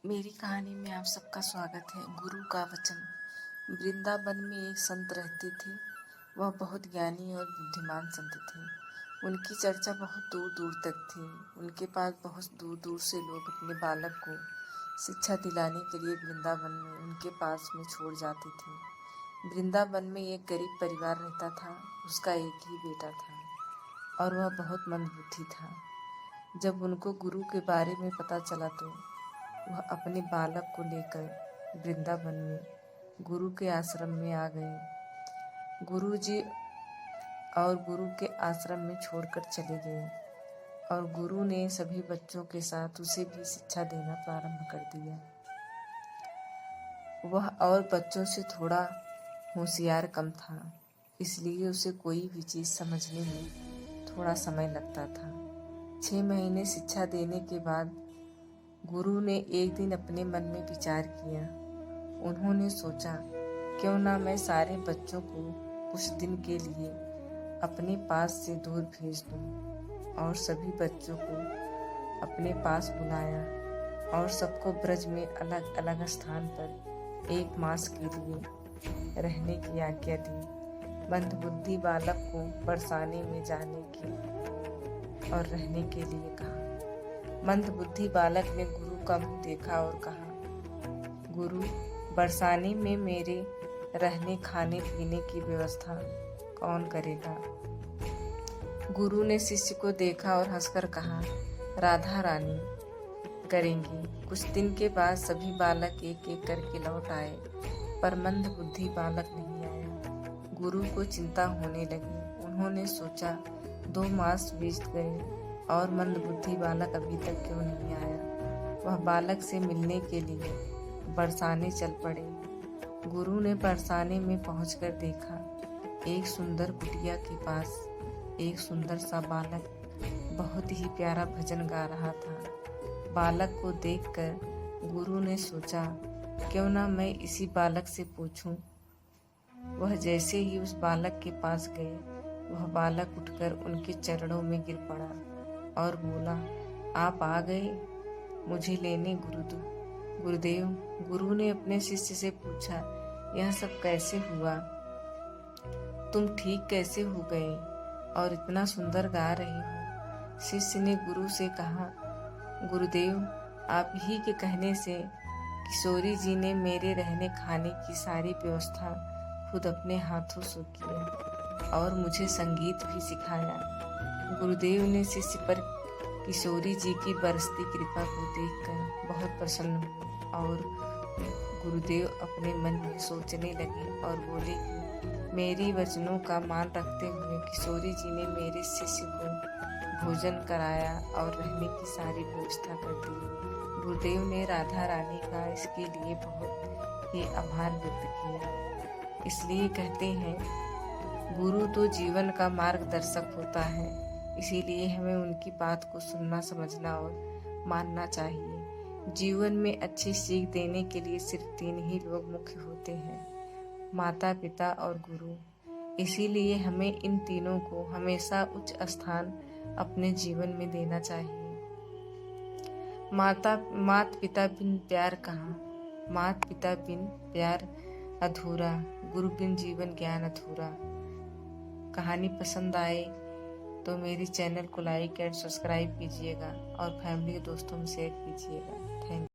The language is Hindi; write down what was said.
मेरी कहानी में आप सबका स्वागत है। गुरु का वचन। वृंदावन में एक संत रहते थे। वह बहुत ज्ञानी और बुद्धिमान संत थे। उनकी चर्चा बहुत दूर दूर तक थी। उनके पास बहुत दूर दूर से लोग अपने बालक को शिक्षा दिलाने के लिए वृंदावन में उनके पास में छोड़ जाते थे। वृंदावन में एक गरीब परिवार रहता था। उसका एक ही बेटा था और वह बहुत मंदबुद्धि था। जब उनको गुरु के बारे में पता चला तो वह अपने बालक को लेकर वृंदावन में गुरु के आश्रम में आ गए। गुरु जी और गुरु के आश्रम में छोड़कर चले गए और गुरु ने सभी बच्चों के साथ उसे भी शिक्षा देना प्रारंभ कर दिया। वह और बच्चों से थोड़ा होशियार कम था, इसलिए उसे कोई भी चीज़ समझने में थोड़ा समय लगता था। 6 महीने शिक्षा देने के बाद गुरु ने एक दिन अपने मन में विचार किया। उन्होंने सोचा, क्यों ना मैं सारे बच्चों को कुछ दिन के लिए अपने पास से दूर भेज दूं। और सभी बच्चों को अपने पास बुलाया और सबको ब्रज में अलग अलग स्थान पर 1 मास के लिए रहने की आज्ञा दी। मंदबुद्धि बालक को बरसाने में जाने की और रहने के लिए कहा। मंदबुद्धि बालक ने गुरु का मुंह देखा और कहा, गुरु, बरसाने में मेरे रहने खाने पीने की व्यवस्था कौन करेगा? गुरु ने शिष्य को देखा और हंसकर कहा, राधा रानी करेंगी। कुछ दिन के बाद सभी बालक एक एक करके लौट आए, पर मंदबुद्धि बालक नहीं आया। गुरु को चिंता होने लगी। उन्होंने सोचा, 2 मास बीत गए और मंदबुद्धि बालक अभी तक क्यों नहीं आया। वह बालक से मिलने के लिए बरसाने चल पड़े। गुरु ने बरसाने में पहुंचकर देखा, एक सुंदर कुटिया के पास एक सुंदर सा बालक बहुत ही प्यारा भजन गा रहा था। बालक को देखकर गुरु ने सोचा, क्यों ना मैं इसी बालक से पूछूं। वह जैसे ही उस बालक के पास गए, वह बालक उठकर उनके चरणों में गिर पड़ा और बोला, आप आ गए मुझे लेने गुरुदेव। गुरु ने अपने शिष्य से पूछा, यह सब कैसे हुआ? तुम ठीक कैसे हो गए और इतना सुंदर गा रहे हो? शिष्य ने गुरु से कहा, गुरुदेव, आप ही के कहने से किशोरी जी ने मेरे रहने खाने की सारी व्यवस्था खुद अपने हाथों से किया और मुझे संगीत भी सिखाया। गुरुदेव ने शिष्य पर किशोरी जी की बरसती कृपा को देखकर बहुत प्रसन्न हुए और गुरुदेव अपने मन में सोचने लगे और बोले कि मेरी वचनों का मान रखते हुए किशोरी जी ने मेरे शिष्य को भोजन कराया और रहने की सारी व्यवस्था कर दी। गुरुदेव ने राधा रानी का इसके लिए बहुत ही आभार व्यक्त किया। इसलिए कहते हैं, गुरु तो जीवन का मार्गदर्शक होता है, इसीलिए हमें उनकी बात को सुनना, समझना और मानना चाहिए। जीवन में अच्छी सीख देने के लिए सिर्फ 3 ही लोग मुख्य होते हैं, माता, पिता और गुरु। इसीलिए हमें इन तीनों को हमेशा उच्च स्थान अपने जीवन में देना चाहिए। माता पिता बिन प्यार कहाँ? माता पिता बिन प्यार अधूरा, गुरु बिन जीवन ज्ञान अधूरा। कहानी पसंद आए तो मेरी चैनल को लाइक एंड सब्सक्राइब कीजिएगा और फैमिली दोस्तों में शेयर कीजिएगा। Thank you.